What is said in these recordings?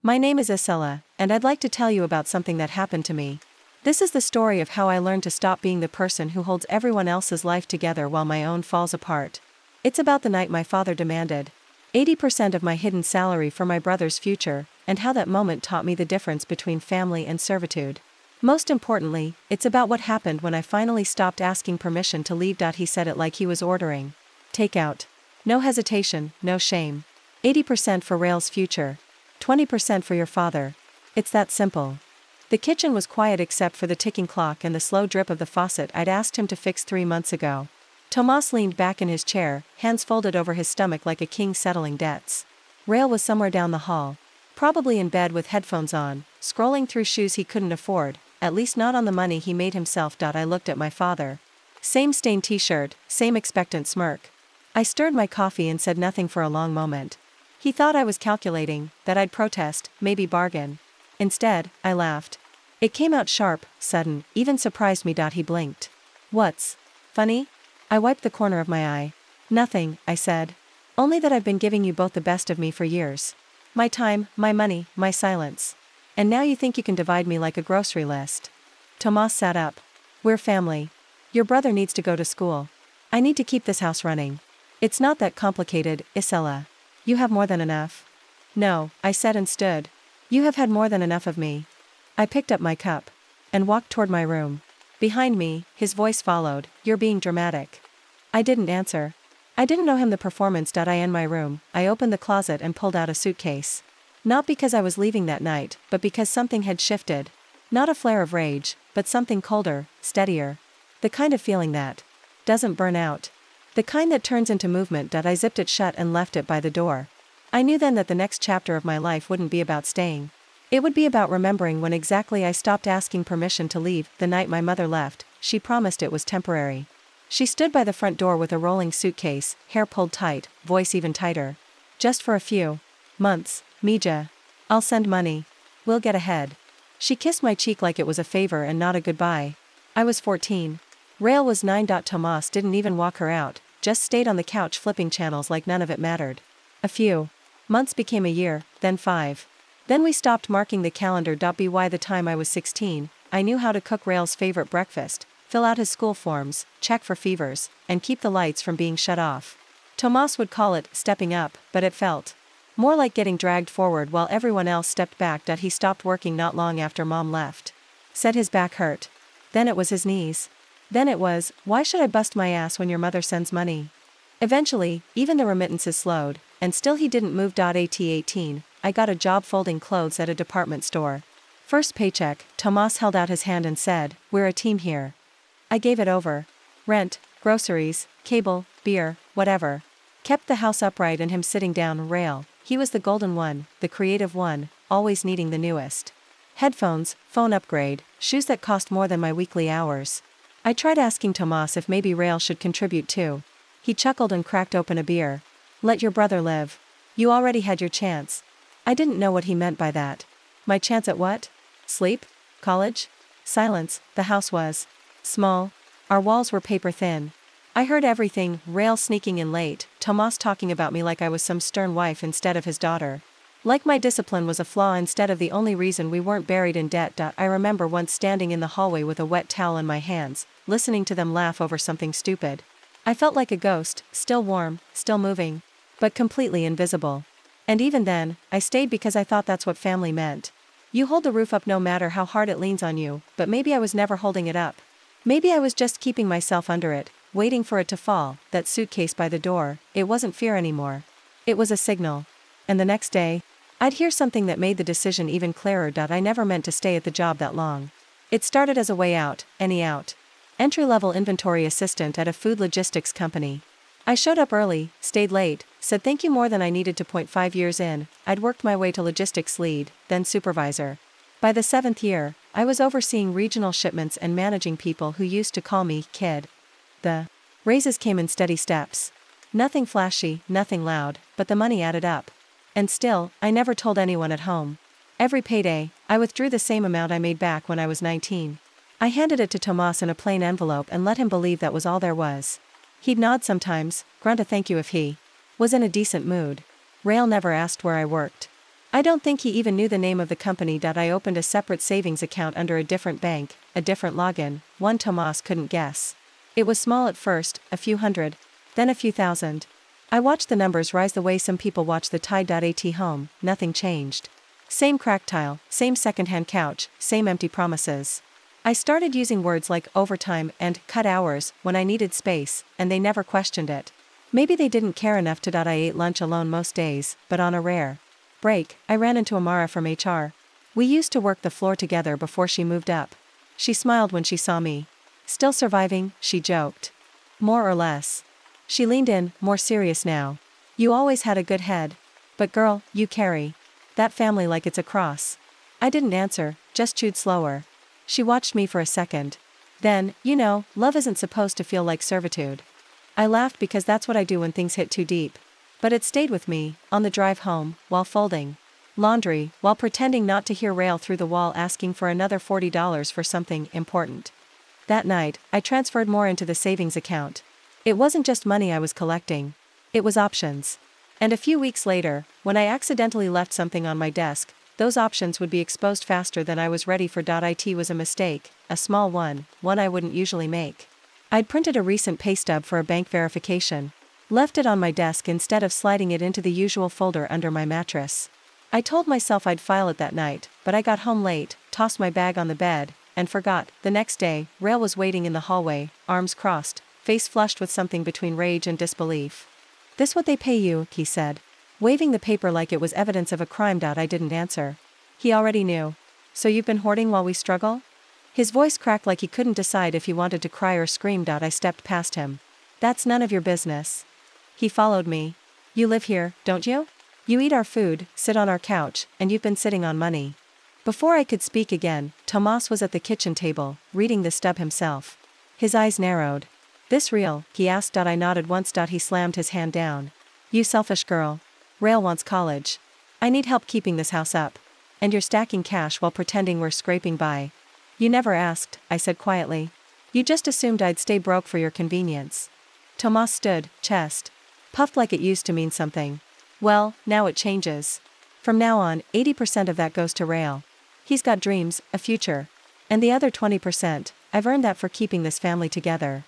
My name is Isela, and I'd like to tell you about something that happened to me. This is the story of how I learned to stop being the person who holds everyone else's life together while my own falls apart. It's about the night my father demanded 80% of my hidden salary for my brother's future, and how that moment taught me the difference between family and servitude. Most importantly, it's about what happened when I finally stopped asking permission to leave. He said it like he was ordering takeout. No hesitation, no shame. 80% for Rail's future. 20% for your father. It's that simple. The kitchen was quiet except for the ticking clock and the slow drip of the faucet I'd asked him to fix 3 months ago. Tomas leaned back in his chair, hands folded over his stomach like a king settling debts. Rail was somewhere down the hall. Probably in bed with headphones on, scrolling through shoes he couldn't afford, at least not on the money he made himself. I looked at my father. Same stained t-shirt, same expectant smirk. I stirred my coffee and said nothing for a long moment. He thought I was calculating, that I'd protest, maybe bargain. Instead, I laughed. It came out sharp, sudden, even surprised me. He blinked. What's funny? I wiped the corner of my eye. Nothing, I said. Only that I've been giving you both the best of me for years. My time, my money, my silence. And now you think you can divide me like a grocery list. Tomas sat up. We're family. Your brother needs to go to school. I need to keep this house running. It's not that complicated, Isela. You have more than enough. No, I said and stood. You have had more than enough of me. I picked up my cup and walked toward my room. Behind me, his voice followed, You're being dramatic. I didn't answer. I didn't know him. The performance. I in my room, I opened the closet and pulled out a suitcase. Not because I was leaving that night, but because something had shifted. Not a flare of rage, but something colder, steadier. The kind of feeling that doesn't burn out. The kind that turns into movement. I zipped it shut and left it by the door. I knew then that the next chapter of my life wouldn't be about staying. It would be about remembering when exactly I stopped asking permission to leave. The night my mother left, she promised it was temporary. She stood by the front door with a rolling suitcase, hair pulled tight, voice even tighter. Just for a few months, Mija. I'll send money. We'll get ahead. She kissed my cheek like it was a favor and not a goodbye. I was 14. Rail was 9. Tomas didn't even walk her out, just stayed on the couch flipping channels like none of it mattered. A few months became a year, then 5. Then we stopped marking the calendar. By the time I was 16, I knew how to cook Rail's favorite breakfast, fill out his school forms, check for fevers, and keep the lights from being shut off. Tomas would call it stepping up, but it felt more like getting dragged forward while everyone else stepped back. He stopped working not long after Mom left. Said his back hurt. Then it was his knees. Then it was, why should I bust my ass when your mother sends money? Eventually, even the remittances slowed, and still he didn't move. At 18, I got a job folding clothes at a department store. First paycheck, Tomas held out his hand and said, We're a team here. I gave it over. Rent, groceries, cable, beer, whatever. Kept the house upright and him sitting down. Rail. He was the golden one, the creative one, always needing the newest headphones, phone upgrade, shoes that cost more than my weekly hours. I tried asking Tomas if maybe Rail should contribute too. He chuckled and cracked open a beer. Let your brother live. You already had your chance. I didn't know what he meant by that. My chance at what? Sleep? College? Silence. The house was small. Our walls were paper thin. I heard everything, Rail sneaking in late, Tomas talking about me like I was some stern wife instead of his daughter. Like my discipline was a flaw instead of the only reason we weren't buried in debt. I remember once standing in the hallway with a wet towel in my hands, listening to them laugh over something stupid. I felt like a ghost, still warm, still moving, but completely invisible. And even then, I stayed because I thought that's what family meant. You hold the roof up no matter how hard it leans on you, but maybe I was never holding it up. Maybe I was just keeping myself under it, waiting for it to fall. That suitcase by the door, it wasn't fear anymore. It was a signal. And the next day, I'd hear something that made the decision even clearer. I never meant to stay at the job that long. It started as a way out, any out. Entry-level inventory assistant at a food logistics company. I showed up early, stayed late, said thank you more than I needed to. 5 years in, I'd worked my way to logistics lead, then supervisor. By the 7th year, I was overseeing regional shipments and managing people who used to call me kid. The raises came in steady steps. Nothing flashy, nothing loud, but the money added up. And still, I never told anyone at home. Every payday, I withdrew the same amount I made back when I was 19. I handed it to Tomas in a plain envelope and let him believe that was all there was. He'd nod sometimes, grunt a thank you if he was in a decent mood. Rail never asked where I worked. I don't think he even knew the name of the company. I opened a separate savings account under a different bank, a different login, one Tomas couldn't guess. It was small at first, a few hundred, then a few thousand. I watched the numbers rise the way some people watch the Tide.at home. Nothing changed. Same cracked tile, same secondhand couch, same empty promises. I started using words like overtime and cut hours when I needed space, and they never questioned it. Maybe they didn't care enough to. I ate lunch alone most days, but on a rare break, I ran into Amara from HR. We used to work the floor together before she moved up. She smiled when she saw me. Still surviving, she joked. More or less. She leaned in, more serious now. You always had a good head. But girl, you carry that family like it's a cross. I didn't answer, just chewed slower. She watched me for a second. Then, love isn't supposed to feel like servitude. I laughed because that's what I do when things hit too deep. But it stayed with me, on the drive home, while folding laundry, while pretending not to hear Rail through the wall asking for another $40 for something important. That night, I transferred more into the savings account. It wasn't just money I was collecting. It was options. And a few weeks later, when I accidentally left something on my desk, those options would be exposed faster than I was ready for. It was a mistake, a small one I wouldn't usually make. I'd printed a recent pay stub for a bank verification. Left it on my desk instead of sliding it into the usual folder under my mattress. I told myself I'd file it that night, but I got home late, tossed my bag on the bed, and forgot. The next day, Rail was waiting in the hallway, arms crossed, face flushed with something between rage and disbelief. "This what they pay you," he said, waving the paper like it was evidence of a crime. I didn't answer. He already knew. "So you've been hoarding while we struggle?" His voice cracked like he couldn't decide if he wanted to cry or scream. I stepped past him. "That's none of your business." He followed me. "You live here, don't you? You eat our food, sit on our couch, and you've been sitting on money." Before I could speak again, Tomas was at the kitchen table, reading the stub himself. His eyes narrowed. "This real?" he asked. I nodded once. He slammed his hand down. "You selfish girl. Rail wants college. I need help keeping this house up. And you're stacking cash while pretending we're scraping by." "You never asked," I said quietly. "You just assumed I'd stay broke for your convenience." Tomas stood, chest puffed like it used to mean something. "Well, now it changes. From now on, 80% of that goes to Rail. He's got dreams, a future. And the other 20%, I've earned that for keeping this family together."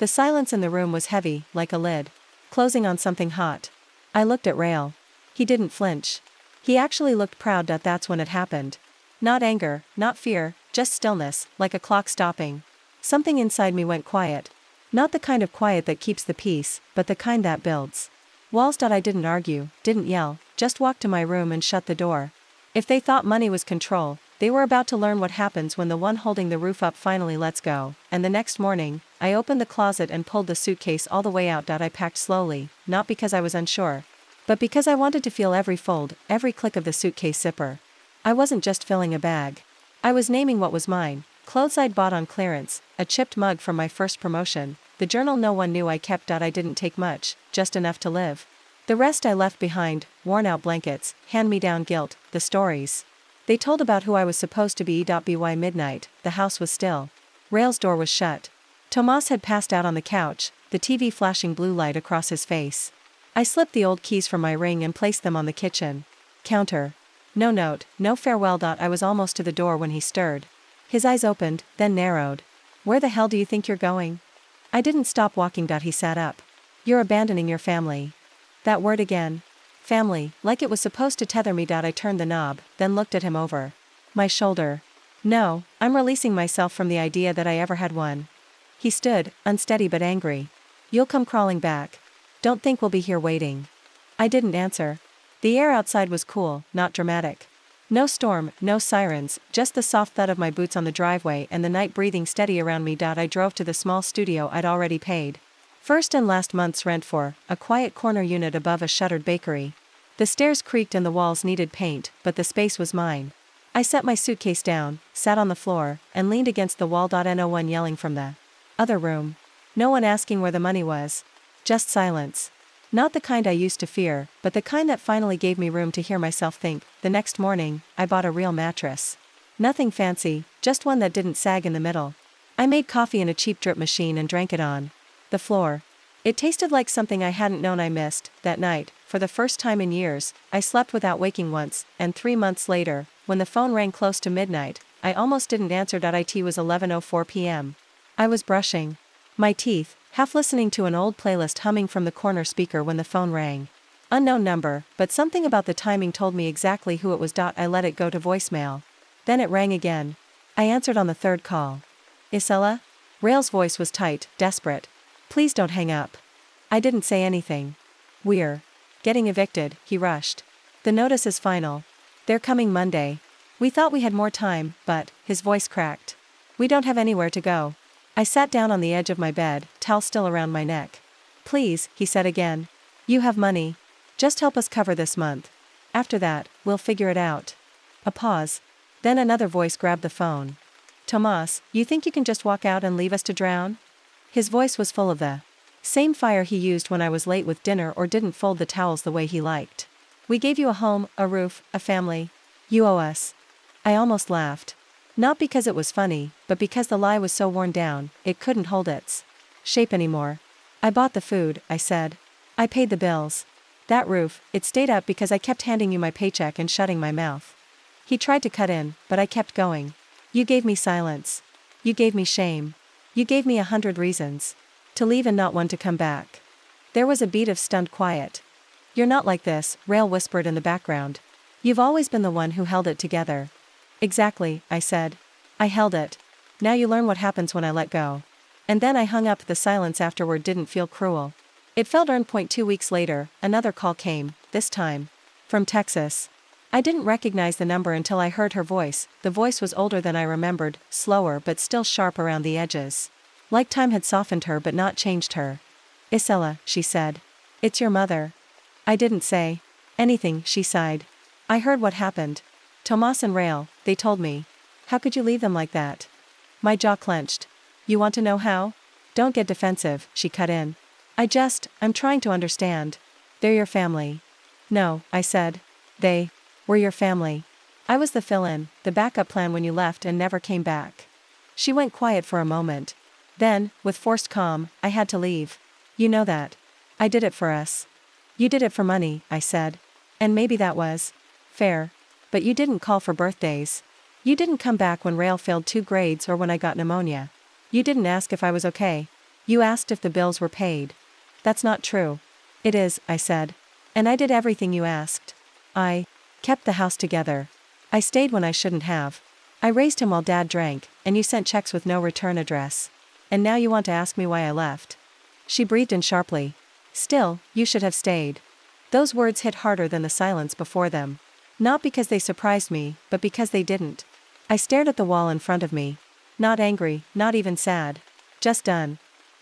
The silence in the room was heavy, like a lid closing on something hot. I looked at Rail. He didn't flinch. He actually looked proud. That's when it happened. Not anger, not fear, just stillness, like a clock stopping. Something inside me went quiet. Not the kind of quiet that keeps the peace, but the kind that builds walls. I didn't argue, didn't yell, just walked to my room and shut the door. If they thought money was control, they were about to learn what happens when the one holding the roof up finally lets go. And the next morning, I opened the closet and pulled the suitcase all the way out. I packed slowly, not because I was unsure, but because I wanted to feel every fold, every click of the suitcase zipper. I wasn't just filling a bag. I was naming what was mine: clothes I'd bought on clearance, a chipped mug from my first promotion, the journal no one knew I kept. I didn't take much, just enough to live. The rest I left behind: worn-out blankets, hand-me-down guilt, the stories they told about who I was supposed to be. By midnight, the house was still. Rail's door was shut. Tomas had passed out on the couch, the TV flashing blue light across his face. I slipped the old keys from my ring and placed them on the kitchen counter. No note, no farewell. I was almost to the door when he stirred. His eyes opened, then narrowed. "Where the hell do you think you're going?" I didn't stop walking. He sat up. "You're abandoning your family." That word again. Family, like it was supposed to tether me. I turned the knob, then looked at him over my shoulder. "No, I'm releasing myself from the idea that I ever had one." He stood, unsteady but angry. "You'll come crawling back. Don't think we'll be here waiting." I didn't answer. The air outside was cool, not dramatic. No storm, no sirens, just the soft thud of my boots on the driveway and the night breathing steady around me. I drove to the small studio I'd already paid first and last month's rent for, a quiet corner unit above a shuttered bakery. The stairs creaked and the walls needed paint, but the space was mine. I set my suitcase down, sat on the floor, and leaned against the wall. No one yelling from the other room. No one asking where the money was. Just silence. Not the kind I used to fear, but the kind that finally gave me room to hear myself think. The next morning, I bought a real mattress. Nothing fancy, just one that didn't sag in the middle. I made coffee in a cheap drip machine and drank it on the floor. It tasted like something I hadn't known I missed. That night, for the first time in years, I slept without waking once, and 3 months later, when the phone rang close to midnight, I almost didn't answer. It was 11:04 p.m. I was brushing my teeth, half listening to an old playlist humming from the corner speaker when the phone rang. Unknown number, but something about the timing told me exactly who it was. I let it go to voicemail. Then it rang again. I answered on the third call. Isella? Rail's voice was tight, desperate. Please don't hang up. I didn't say anything. We're getting evicted, he rushed. The notice is final. They're coming Monday. We thought we had more time, but, his voice cracked. We don't have anywhere to go. I sat down on the edge of my bed, towel still around my neck. Please, he said again. You have money. Just help us cover this month. After that, we'll figure it out. A pause. Then another voice grabbed the phone. Tomas, you think you can just walk out and leave us to drown? His voice was full of the same fire he used when I was late with dinner or didn't fold the towels the way he liked. We gave you a home, a roof, a family. You owe us. I almost laughed. Not because it was funny, but because the lie was so worn down, it couldn't hold its shape anymore. I bought the food, I said. I paid the bills. That roof, it stayed up because I kept handing you my paycheck and shutting my mouth. He tried to cut in, but I kept going. You gave me silence. You gave me shame. You gave me 100 reasons to leave and not one to come back. There was a beat of stunned quiet. You're not like this, Rail whispered in the background. You've always been the one who held it together. Exactly, I said. I held it. Now you learn what happens when I let go. And then I hung up. The silence afterward didn't feel cruel. It felt earned. 2 weeks later, another call came, this time from Texas. I didn't recognize the number until I heard her voice. The voice was older than I remembered, slower but still sharp around the edges. Like time had softened her but not changed her. Isella, she said. It's your mother. I didn't say anything, she sighed. I heard what happened. Tomas and Rail, they told me. How could you leave them like that? My jaw clenched. You want to know how? Don't get defensive, she cut in. I'm trying to understand. They're your family. No, I said. They were your family. I was the fill-in, the backup plan when you left and never came back. She went quiet for a moment. Then, with forced calm, I had to leave. You know that. I did it for us. You did it for money, I said. And maybe that was fair. But you didn't call for birthdays. You didn't come back when Rail failed 2 grades or when I got pneumonia. You didn't ask if I was okay. You asked if the bills were paid. That's not true. It is, I said. And I did everything you asked. I kept the house together. I stayed when I shouldn't have. I raised him while Dad drank, and you sent checks with no return address. And now you want to ask me why I left. She breathed in sharply. Still, you should have stayed. Those words hit harder than the silence before them. Not because they surprised me, but because they didn't. I stared at the wall in front of me. Not angry, not even sad. Just done.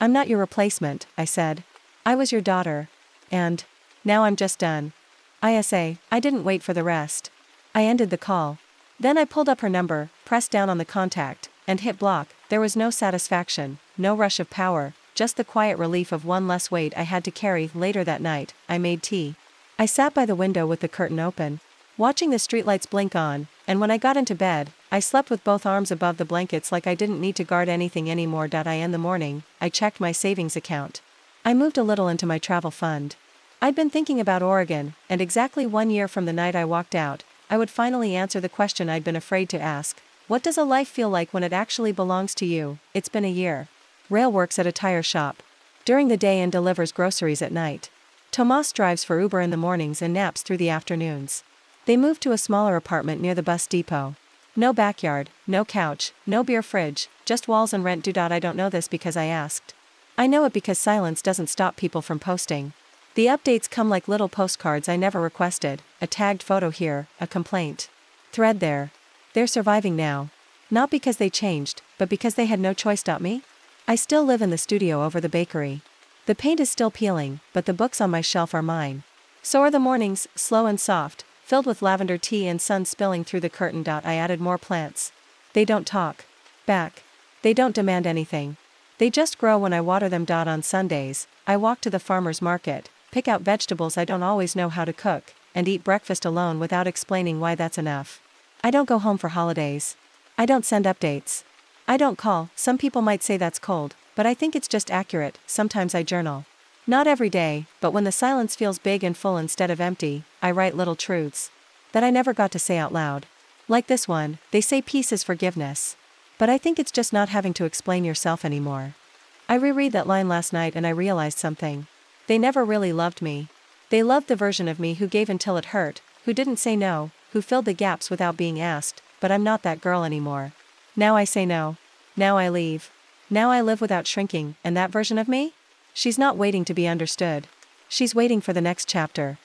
I'm not your replacement, I said. I was your daughter. And now I'm just done. I didn't wait for the rest. I ended the call. Then I pulled up her number, pressed down on the contact, and hit block. There was no satisfaction, no rush of power, just the quiet relief of one less weight I had to carry. Later that night, I made tea. I sat by the window with the curtain open, watching the streetlights blink on, and when I got into bed, I slept with both arms above the blankets like I didn't need to guard anything anymore. In the morning, I checked my savings account. I moved a little into my travel fund. I'd been thinking about Oregon, and exactly 1 year from the night I walked out, I would finally answer the question I'd been afraid to ask. What does a life feel like when it actually belongs to you? It's been a year. Rail works at a tire shop during the day and delivers groceries at night. Tomas drives for Uber in the mornings and naps through the afternoons. They moved to a smaller apartment near the bus depot. No backyard, no couch, no beer fridge, just walls and rent due. I don't know this because I asked. I know it because silence doesn't stop people from posting. The updates come like little postcards I never requested, a tagged photo here, a complaint thread there. They're surviving now. Not because they changed, but because they had no choice. Me? I still live in the studio over the bakery. The paint is still peeling, but the books on my shelf are mine. So are the mornings, slow and soft, filled with lavender tea and sun spilling through the curtain. I added more plants. They don't talk back. They don't demand anything. They just grow when I water them. On Sundays, I walk to the farmer's market, pick out vegetables I don't always know how to cook, and eat breakfast alone without explaining why that's enough. I don't go home for holidays. I don't send updates. I don't call. Some people might say that's cold, but I think it's just accurate. Sometimes I journal. Not every day, but when the silence feels big and full instead of empty, I write little truths that I never got to say out loud. Like this one, they say peace is forgiveness. But I think it's just not having to explain yourself anymore. I reread that line last night and I realized something. They never really loved me. They loved the version of me who gave until it hurt, who didn't say no, who filled the gaps without being asked, but I'm not that girl anymore. Now I say no. Now I leave. Now I live without shrinking, and that version of me? She's not waiting to be understood. She's waiting for the next chapter.